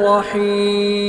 الرحیم۔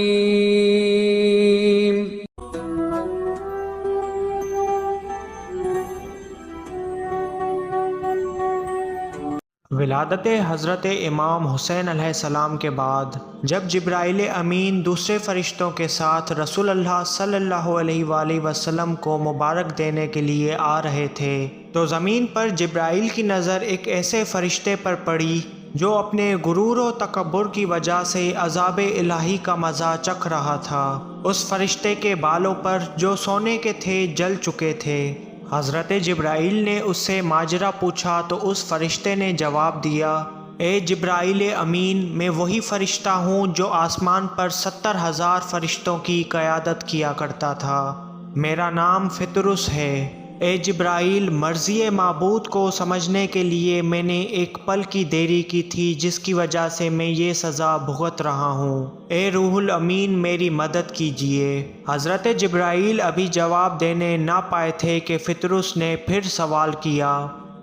ولادت حضرت امام حسین علیہ السلام کے بعد جب جبرائیل امین دوسرے فرشتوں کے ساتھ رسول اللہ صلی اللہ علیہ وآلہ وسلم کو مبارک دینے کے لیے آ رہے تھے تو زمین پر جبرائیل کی نظر ایک ایسے فرشتے پر پڑی جو اپنے غرور و تکبر کی وجہ سے عذاب الہی کا مزہ چکھ رہا تھا۔ اس فرشتے کے بالوں پر جو سونے کے تھے جل چکے تھے۔ حضرت جبرائیل نے اس سے ماجرا پوچھا تو اس فرشتے نے جواب دیا، اے جبرائیل امین، میں وہی فرشتہ ہوں جو آسمان پر 70,000 فرشتوں کی قیادت کیا کرتا تھا۔ میرا نام فطرس ہے۔ اے جبرائیل، مرضی معبود کو سمجھنے کے لیے میں نے ایک پل کی دیری کی تھی جس کی وجہ سے میں یہ سزا بھگت رہا ہوں۔ اے روح الامین، میری مدد کیجیے۔ حضرت جبرائیل ابھی جواب دینے نہ پائے تھے کہ فطرس نے پھر سوال کیا،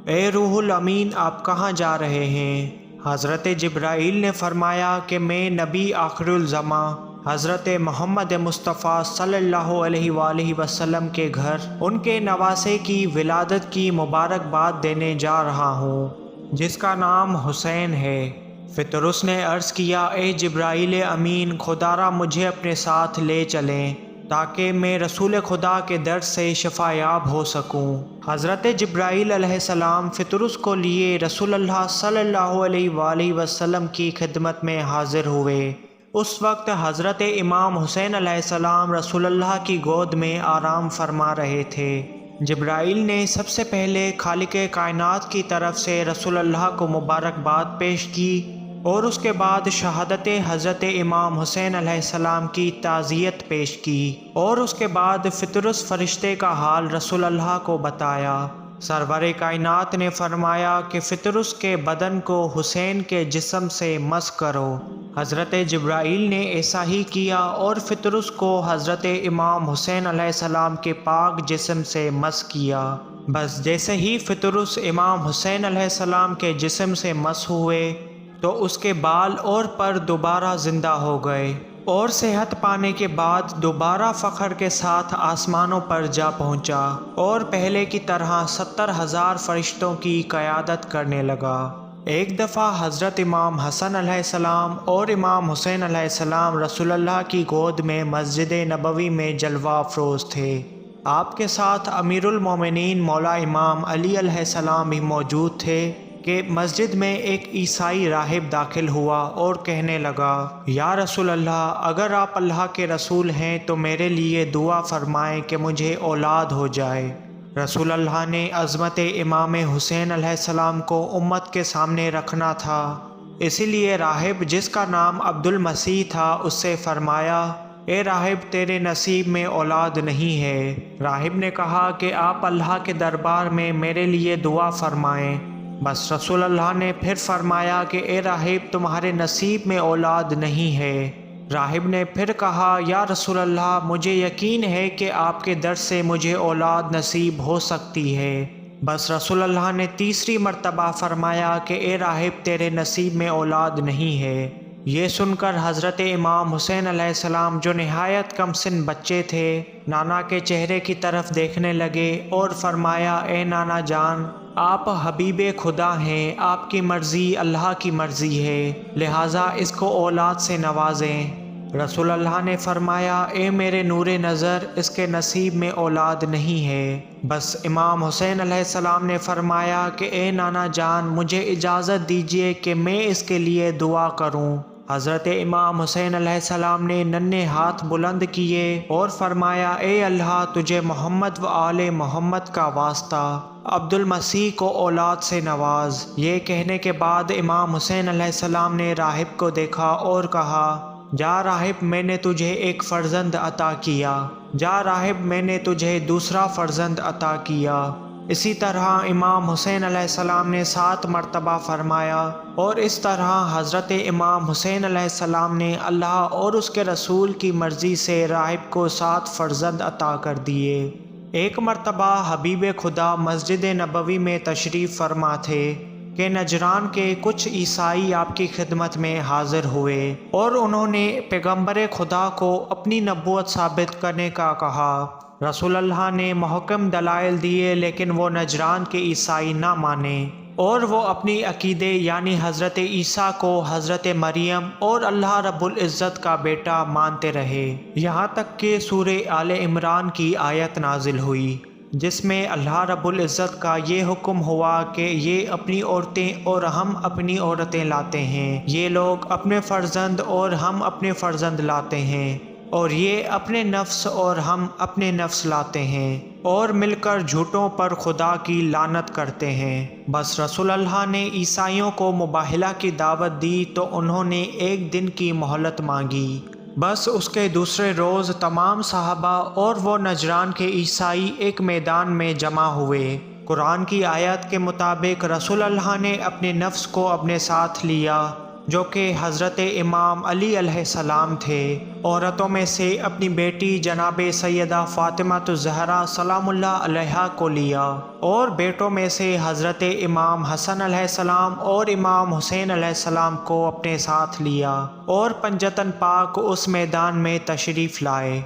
اے روح الامین، آپ کہاں جا رہے ہیں؟ حضرت جبرائیل نے فرمایا کہ میں نبی آخر الزماں حضرت محمد مصطفیٰ صلی اللہ علیہ وآلہ وسلم کے گھر ان کے نواسے کی ولادت کی مبارکباد دینے جا رہا ہوں جس کا نام حسین ہے۔ فطرس نے عرض کیا، اے جبرائیل امین، خدا را مجھے اپنے ساتھ لے چلیں تاکہ میں رسول خدا کے در سے شفا یاب ہو سکوں۔ حضرت جبرائیل علیہ السلام فطرس کو لیے رسول اللہ صلی اللہ علیہ وآلہ وسلم کی خدمت میں حاضر ہوئے۔ اس وقت حضرت امام حسین علیہ السلام رسول اللہ کی گود میں آرام فرما رہے تھے۔ جبرائیل نے سب سے پہلے خالق کائنات کی طرف سے رسول اللہ کو مبارکباد پیش کی اور اس کے بعد شہادت حضرت امام حسین علیہ السلام کی تعزیت پیش کی اور اس کے بعد فطرس فرشتے کا حال رسول اللہ کو بتایا۔ سرور کائنات نے فرمایا کہ فطرس کے بدن کو حسین کے جسم سے مس کرو۔ حضرت جبرائیل نے ایسا ہی کیا اور فطرس کو حضرت امام حسین علیہ السلام کے پاک جسم سے مس کیا۔ بس جیسے ہی فطرس امام حسین علیہ السلام کے جسم سے مس ہوئے تو اس کے بال اور پر دوبارہ زندہ ہو گئے اور صحت پانے کے بعد دوبارہ فخر کے ساتھ آسمانوں پر جا پہنچا اور پہلے کی طرح 70,000 فرشتوں کی قیادت کرنے لگا۔ ایک دفعہ حضرت امام حسن علیہ السلام اور امام حسین علیہ السلام رسول اللہ کی گود میں مسجد نبوی میں جلوہ افروز تھے۔ آپ کے ساتھ امیر المومنین مولا امام علی علیہ السلام بھی موجود تھے کہ مسجد میں ایک عیسائی راہب داخل ہوا اور کہنے لگا، یا رسول اللہ، اگر آپ اللہ کے رسول ہیں تو میرے لیے دعا فرمائیں کہ مجھے اولاد ہو جائے۔ رسول اللہ نے عظمت امام حسین علیہ السلام کو امت کے سامنے رکھنا تھا، اسی لیے راہب جس کا نام عبد المسیح تھا اس سے فرمایا، اے راہب، تیرے نصیب میں اولاد نہیں ہے۔ راہب نے کہا کہ آپ اللہ کے دربار میں میرے لیے دعا فرمائیں۔ بس رسول اللہ نے پھر فرمایا کہ اے راہب، تمہارے نصیب میں اولاد نہیں ہے۔ راہب نے پھر کہا، یا رسول اللہ، مجھے یقین ہے کہ آپ کے در سے مجھے اولاد نصیب ہو سکتی ہے۔ بس رسول اللہ نے تیسری مرتبہ فرمایا کہ اے راہب، تیرے نصیب میں اولاد نہیں ہے۔ یہ سن کر حضرت امام حسین علیہ السلام جو نہایت کم سن بچے تھے نانا کے چہرے کی طرف دیکھنے لگے اور فرمایا، اے نانا جان، آپ حبیب خدا ہیں، آپ کی مرضی اللہ کی مرضی ہے، لہٰذا اس کو اولاد سے نوازیں۔ رسول اللہ نے فرمایا، اے میرے نور نظر، اس کے نصیب میں اولاد نہیں ہے۔ بس امام حسین علیہ السلام نے فرمایا کہ اے نانا جان، مجھے اجازت دیجیے کہ میں اس کے لیے دعا کروں۔ حضرت امام حسین علیہ السلام نے ننھے ہاتھ بلند کیے اور فرمایا، اے اللہ، تجھے محمد و آل محمد کا واسطہ، عبد المسیح کو اولاد سے نواز۔ یہ کہنے کے بعد امام حسین علیہ السلام نے راہب کو دیکھا اور کہا، جا راہب، میں نے تجھے ایک فرزند عطا کیا، جا راہب، میں نے تجھے دوسرا فرزند عطا کیا۔ اسی طرح امام حسین علیہ السلام نے 7 مرتبہ فرمایا، اور اس طرح حضرت امام حسین علیہ السلام نے اللہ اور اس کے رسول کی مرضی سے راہب کو 7 فرزند عطا کر دیے۔ ایک مرتبہ حبیب خدا مسجد نبوی میں تشریف فرما تھے کہ نجران کے کچھ عیسائی آپ کی خدمت میں حاضر ہوئے اور انہوں نے پیغمبر خدا کو اپنی نبوت ثابت کرنے کا کہا۔ رسول اللہ نے محکم دلائل دیے لیکن وہ نجران کے عیسائی نہ مانے اور وہ اپنی عقیدے یعنی حضرت عیسیٰ کو حضرت مریم اور اللہ رب العزت کا بیٹا مانتے رہے، یہاں تک کہ سورہ آل عمران کی آیت نازل ہوئی جس میں اللہ رب العزت کا یہ حکم ہوا کہ یہ اپنی عورتیں اور ہم اپنی عورتیں لاتے ہیں، یہ لوگ اپنے فرزند اور ہم اپنے فرزند لاتے ہیں، اور یہ اپنے نفس اور ہم اپنے نفس لاتے ہیں، اور مل کر جھوٹوں پر خدا کی لعنت کرتے ہیں۔ بس رسول اللہ نے عیسائیوں کو مباہلہ کی دعوت دی تو انہوں نے ایک دن کی مہلت مانگی۔ بس اس کے دوسرے روز تمام صحابہ اور وہ نجران کے عیسائی ایک میدان میں جمع ہوئے۔ قرآن کی آیت کے مطابق رسول اللہ نے اپنے نفس کو اپنے ساتھ لیا جو کہ حضرت امام علی علیہ السلام تھے، عورتوں میں سے اپنی بیٹی جناب سیدہ فاطمہ الزہرا سلام اللہ علیہا کو لیا، اور بیٹوں میں سے حضرت امام حسن علیہ السلام اور امام حسین علیہ السلام کو اپنے ساتھ لیا، اور پنجتن پاک اس میدان میں تشریف لائے۔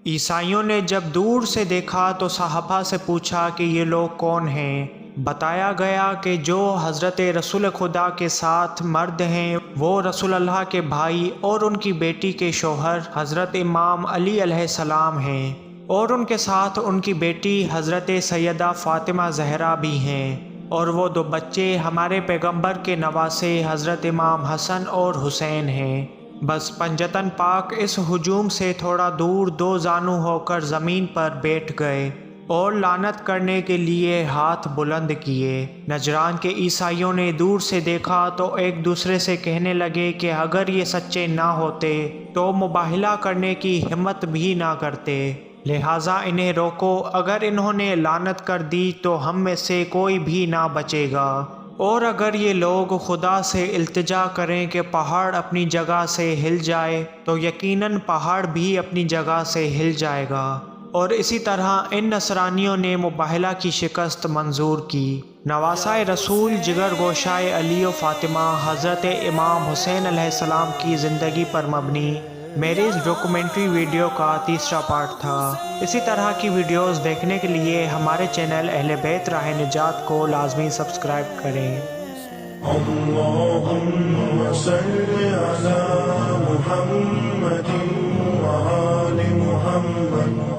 عیسائیوں نے جب دور سے دیکھا تو صحابہ سے پوچھا کہ یہ لوگ کون ہیں؟ بتایا گیا کہ جو حضرت رسول خدا کے ساتھ مرد ہیں وہ رسول اللہ کے بھائی اور ان کی بیٹی کے شوہر حضرت امام علی علیہ السلام ہیں، اور ان کے ساتھ ان کی بیٹی حضرت سیدہ فاطمہ زہرا بھی ہیں، اور وہ دو بچے ہمارے پیغمبر کے نواسے حضرت امام حسن اور حسین ہیں۔ بس پنجتن پاک اس ہجوم سے تھوڑا دور دو زانو ہو کر زمین پر بیٹھ گئے اور لعنت کرنے کے لیے ہاتھ بلند کیے۔ نجران کے عیسائیوں نے دور سے دیکھا تو ایک دوسرے سے کہنے لگے کہ اگر یہ سچے نہ ہوتے تو مباہلہ کرنے کی ہمت بھی نہ کرتے، لہٰذا انہیں روکو، اگر انہوں نے لعنت کر دی تو ہم میں سے کوئی بھی نہ بچے گا، اور اگر یہ لوگ خدا سے التجا کریں کہ پہاڑ اپنی جگہ سے ہل جائے تو یقیناً پہاڑ بھی اپنی جگہ سے ہل جائے گا۔ اور اسی طرح ان نصرانیوں نے مباہلہ کی شکست منظور کی۔ نواسۂ رسول جگر گوشائے علی و فاطمہ حضرت امام حسین علیہ السلام کی زندگی پر مبنی میری اس ڈاکومنٹری ویڈیو کا تیسرا پارٹ تھا۔ اسی طرح کی ویڈیوز دیکھنے کے لیے ہمارے چینل اہل بیت راہ نجات کو لازمی سبسکرائب کریں۔ اللہم صل علی محمد و آل محمد۔